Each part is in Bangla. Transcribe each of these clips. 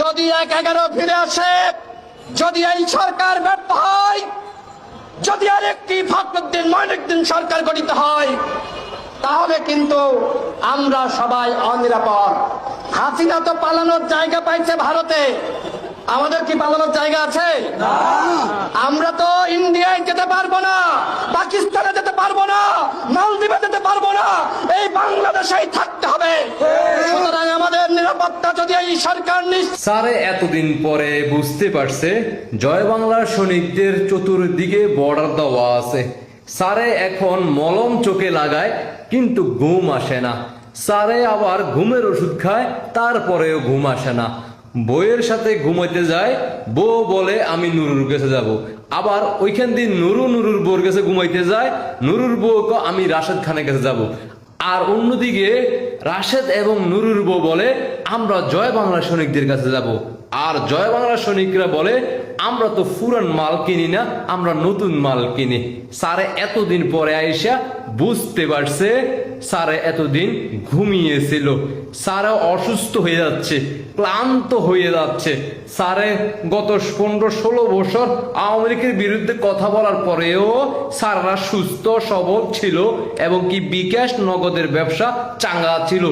যদি ১/১১ ফিরে আসে, যদি এই সরকার ব্যর্থ হয়, যদি আরেকটি ফখরুদ্দিন মঈনুদ্দিন সরকার গঠিত হয়, তাহলে কিন্তু আমরা সবাই অনিরাপদ। হাসিনা তো পালানোর জায়গা পাইছে ভারতে, আমাদের কি পালানোর জায়গা আছে? আমরা তো ইন্ডিয়ায় যেতে পারবো না, পাকিস্তানে যেতে পারবো না, মালদ্বীপে যেতে পারবো না, এই বাংলাদেশেই থাকতে হবে। সুতরাং আমাদের নিরাপত্তা যদি এই সরকার স্যারে এতদিন পরে বুঝতে পারছে জয় বাংলার সৈনিকদের চতুর্দিকে বর্ডার দেওয়া আছে। স্যারে এখন মলম চোখে লাগায় কিন্তু ঘুম আসে না। স্যারে আবার ঘুমের ওষুধ খায়, তারপরেও ঘুম আসে না। বউয়ের সাথে ঘুমাইতে যায়, বউ বলে আমি নুরুর কাছে যাব। আবার ওইখান দিয়ে নুরুর বউর কাছে ঘুমাইতে যায়, নুরুর বউকে আমি রাশেদ খানের কাছে যাব। আর অন্যদিকে রাশেদ এবং নুরুর বউ বলে আমরা জয় বাংলা সৈনিকদের কাছে যাব। আর জয় বাংলা সৈনিকরা বলে আমরা তো পুরান মাল কিনি না, আমরা নতুন মাল কিনি। স্যারে এতদিন পরে আইসা বুঝতে পারছে স্যারে এতদিন ঘুমিয়েছিল। স্যারে অসুস্থ হয়ে যাচ্ছে, ক্লান্ত হয়ে যাচ্ছে। স্যারে গত 15-16 বছর আওয়ামী লীগের বিরুদ্ধে কথা বলার পরেও স্যাররা সুস্থ সবল ছিল এবং কি বিকাশ নগদের ব্যবসা চাঙ্গা ছিল।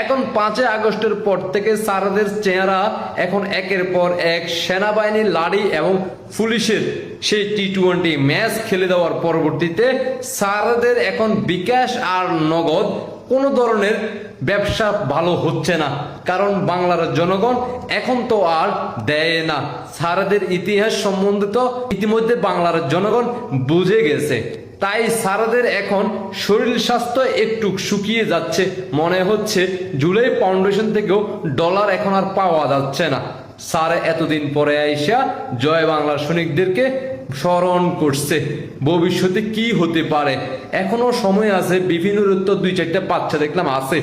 এখন 5 আগস্টের পর থেকে স্যারদের চেহারা এখন একের পর এক সেনাবাহিনীর লাড়ি এবং পুলিশের সেই টি-20 ম্যাচ খেলে দেওয়ার পরবর্তীতে স্যারদের এখন বিকাশ আর নগদ কোনো ধরনের ব্যবসা ভালো হচ্ছে না। কারণ বাংলার জনগণ এখন তো আর দেয় না। স্যারদের ইতিহাস সম্বন্ধিত ইতিমধ্যে বাংলার জনগণ বুঝে গেছে। তাই স্যারদের এখন শরীর স্বাস্থ্য একটু শুকিয়ে যাচ্ছে। মনে হচ্ছে জুলাই ফাউন্ডেশন থেকেও ডলার এখন আর পাওয়া যাচ্ছে না। স্যার এতদিন পরে আইসা জয় বাংলার সৈনিকদেরকে স্মরণ করছে। ভবিষ্যতে কি হতে পারে এখনো সময় আছে। বিভিন্ন তো 2-4টা বাচ্চা দেখলাম আছে।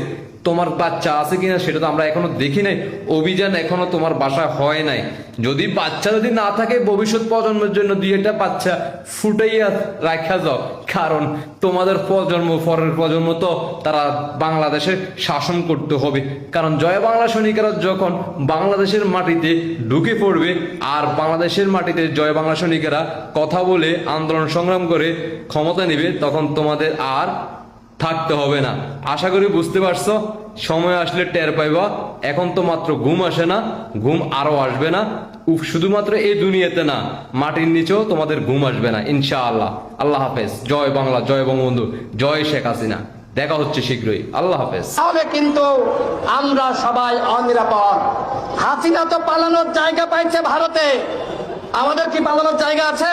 তোমার বাচ্চা আছে কিনা সেটা তো আমরা এখনো দেখি নাই। অভিযান এখনো তোমার বাসায় হয় নাই। যদি বাচ্চা যদি না থাকে ভবিষ্যৎ প্রজন্মের জন্য 2-একটা বাচ্চা ফুটাইয়া রাখা যাও। কারণ তোমাদের প্রজন্ম পরের প্রজন্ম তো তারা বাংলাদেশের শাসন করতে হবে। কারণ জয় বাংলা সৈনিকেরা যখন বাংলাদেশের মাটিতে ঢুকে পড়বে আর বাংলাদেশের মাটিতে জয় বাংলা সৈনিকেরা কথা বলে আন্দোলন সংগ্রাম করে ক্ষমতা নেবে, তখন তোমাদের আর থাকতে হবে না। আশা করি বুঝতে পারছো। সময় আসলে টের পাইবা। এখন তো মাত্র ঘুম আসে না, ঘুম আরো আসবে না। শুধুমাত্র এই দুনিয়াতে না, মাটির নিচেও তোমাদের ঘুম আসবে না ইনশাআল্লাহ। আল্লাহ হাফেজ। জয় বাংলা, জয় বঙ্গবন্ধু, জয় শেখ হাসিনা। দেখা হচ্ছে শীঘ্রই। আল্লাহ হাফেজ। তাহলে কিন্তু আমরা সবাই অনিরাপদ। হাসিনা তো পালানোর জায়গা পাইছে ভারতে, আমাদের কি পালানোর জায়গা আছে?